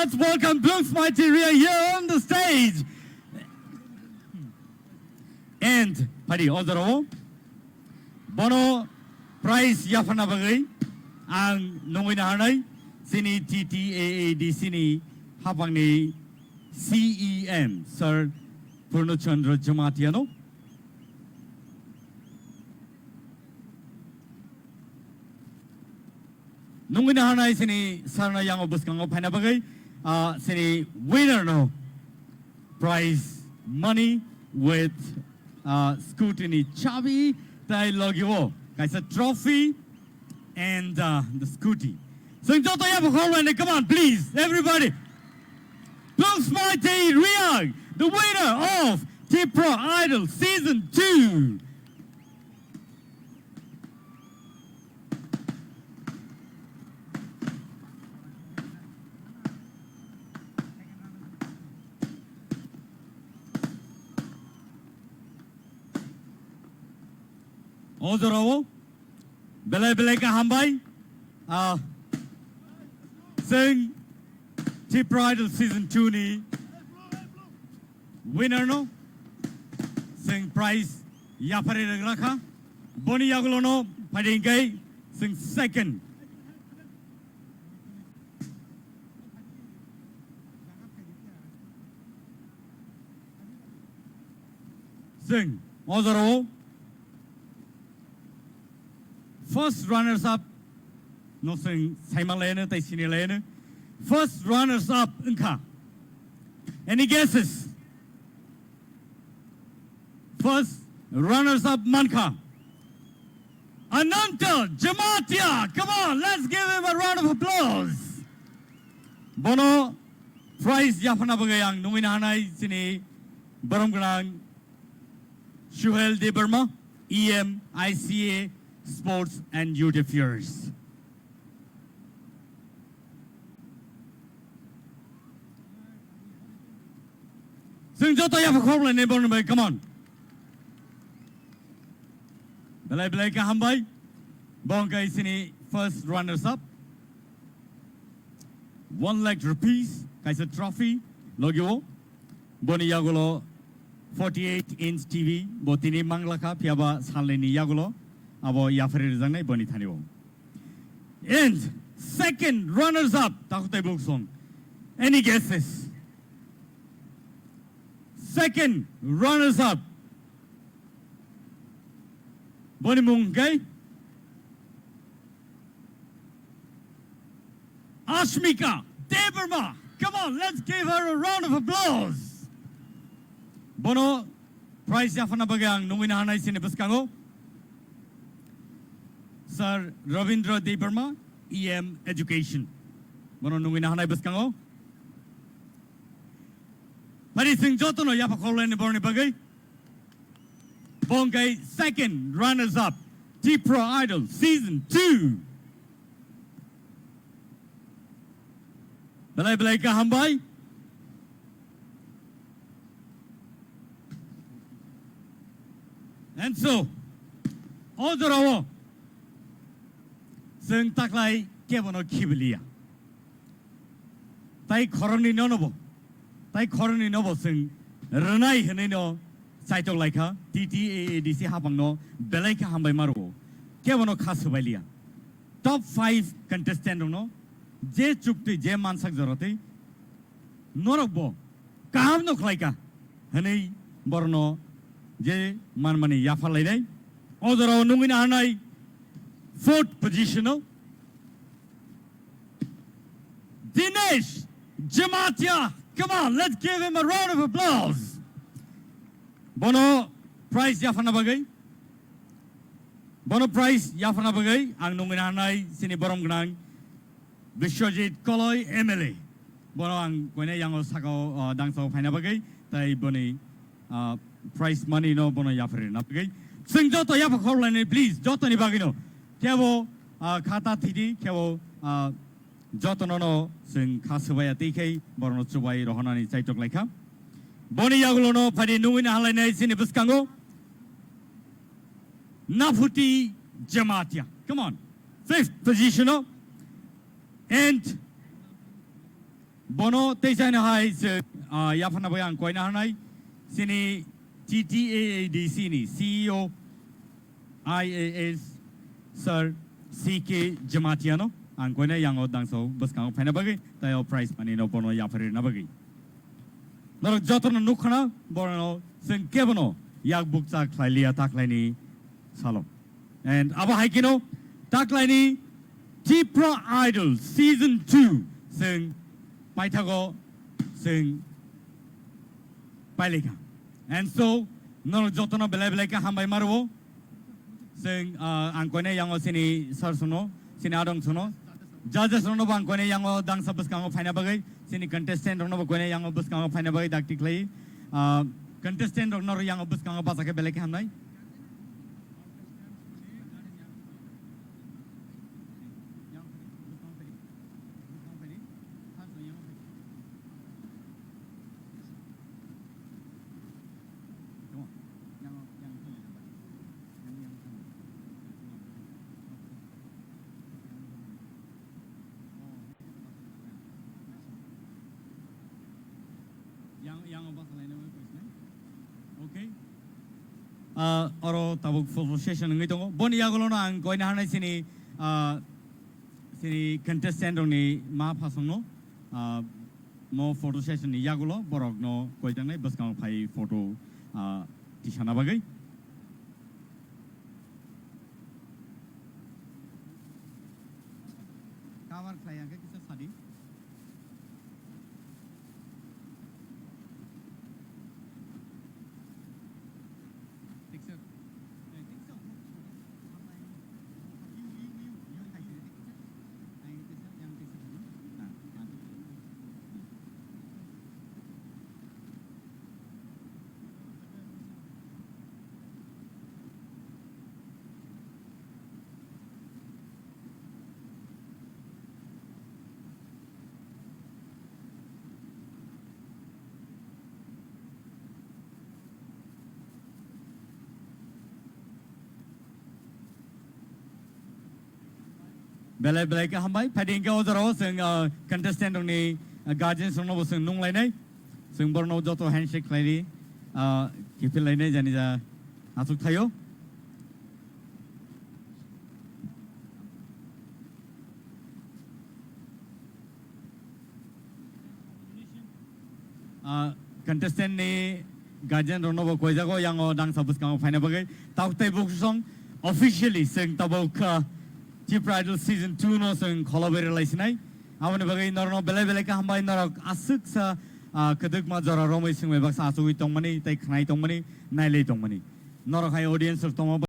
Let's welcome Plong Smaiti Reang here on the stage. And Padi Odoro Bono Prize Yafana Bagay ang nungwina hanay sini TTAAD sini habang ni CEM Sir Purnachandra Jamatiano. Nungwina hanay sini sarna yang obus kang opana bagay sini winner no prize money with scrutiny chabi tay logyo kaisa trophy and the scooty. So Joto Yapakorwan, come on please everybody. Plong Smaiti Reang, the winner of Tipra Idol Season 2. Odoro Bele ka hambay sing Tipra Idol Season 2 ni winner no sing prize yapare rakha boni yagulo no padingay sing second sing Odoro first runners up no sing Simon Lane tai sini Lane first runners up inka any guesses first runners up manka Ananta Jamatia, come on let's give him a round of applause. Bono prize yafana bagayang numina hanay sini Baranggang Shuhel de Burma EM ICA Sports and Youth Affairs. Sing Joto Yapakorwan neighbor come on. Belay ka hambay. Bongkay sini first runners up. 1 lakh rupees kaisa trophy logyo. Boni yagulo 48-inch TV botini manglaka piaba saleni yagulo. Abo yafari rizang na boni thaniwo. And second runners up takutay buksong. Any guesses? Second runners up. Boni mungkay. Ashmika Deberma. Come on, let's give her a round of applause. Bono prize yafana bagang nungwina hanay sinibaskango. Sir Ravindra Deberma, EM Education. Bono nungwina hanay baskango. Pari sing Joto no Yapakorwan ni borni bagay. Bongkay second runners up Tipra Idol Season 2. Belay ka hambay. And so Odoro sing taklay kebono kibelia. Tai koroni nonobo. Tai koroni nobo sing renai henino saitok laika TTAADC habang no belay ka hambay maro. Kebono khasubalia. Top 5 contestant no je chukti je mansak jorate norokbo kaham no khlaika hanei borno je manmani yafalai dai Odoro nungina hanai 4th position Dinesh Jamatia, come on let's give him a round of applause. Bono prize yafana bagay. Bono prize yafana bagay ang nungina hanay sini Baranggang Vishwajit Koloy MLA. Bono ang kuene yang osako dangso paina bagay tay boni prize money no bono yafari na bagay. Sing Joto Yapakorwan please Joto ni bagino. Kevo khata thidi kevo Joto no sing khasubaya tikay borno chubay rohanani chaitok laika. Boni yagulo no padi nungina halay na sini baskango. Nafuti Jamatia. Come on. 5th position. And bono teisana hai se yafana bayang koina hanai sini TTAADC ni CEO IAS Sir CK Jamatiano ang koina yang odang so bus kang phana bagi tayo prize money no bono yafari na bagi nor jotono nukhana bono sing kebono yak bukcha khlailia taklaini salo and aba haikino taklaini Tipra Idol Season 2 sing paithago sing paileka and so no jotono belai ka hambai marwo sing angkone yango sini sar suno sini adong suno judges suno bangkone yango dang sabus kango faina bagai sini contestant rono bangkone yango bus kango faina bagai daktik lai contestant rono yango bus kango basake belai ka hamnai yang apa selain itu okay oro tabuk photo session ngai tongo boni yagolo na ang koina hanai sini sini contestant ni ma phasong no mo photo session ni yagolo borok no koitang nai bus kang phai photo tisana bagai cover klaya ke kisa sadi belai ka hambai phading ka odaro sing contestant ni guardian sono sing nung lai nai sing borno joto handshake lai kipil lai nai jani ja asuk thayo contestant ni guardian rono bo koi jago yang dang sabus kang faina bagai taktai buk song officially sing tabok Tipra Idol Season 2 no sing collaborate laisinai amane bagai norno belai ka hambai norok asuk sa keduk ma jara romai sing mebak sa asui tongmani tai khnai tongmani nai le tongmani norok hai audience tongma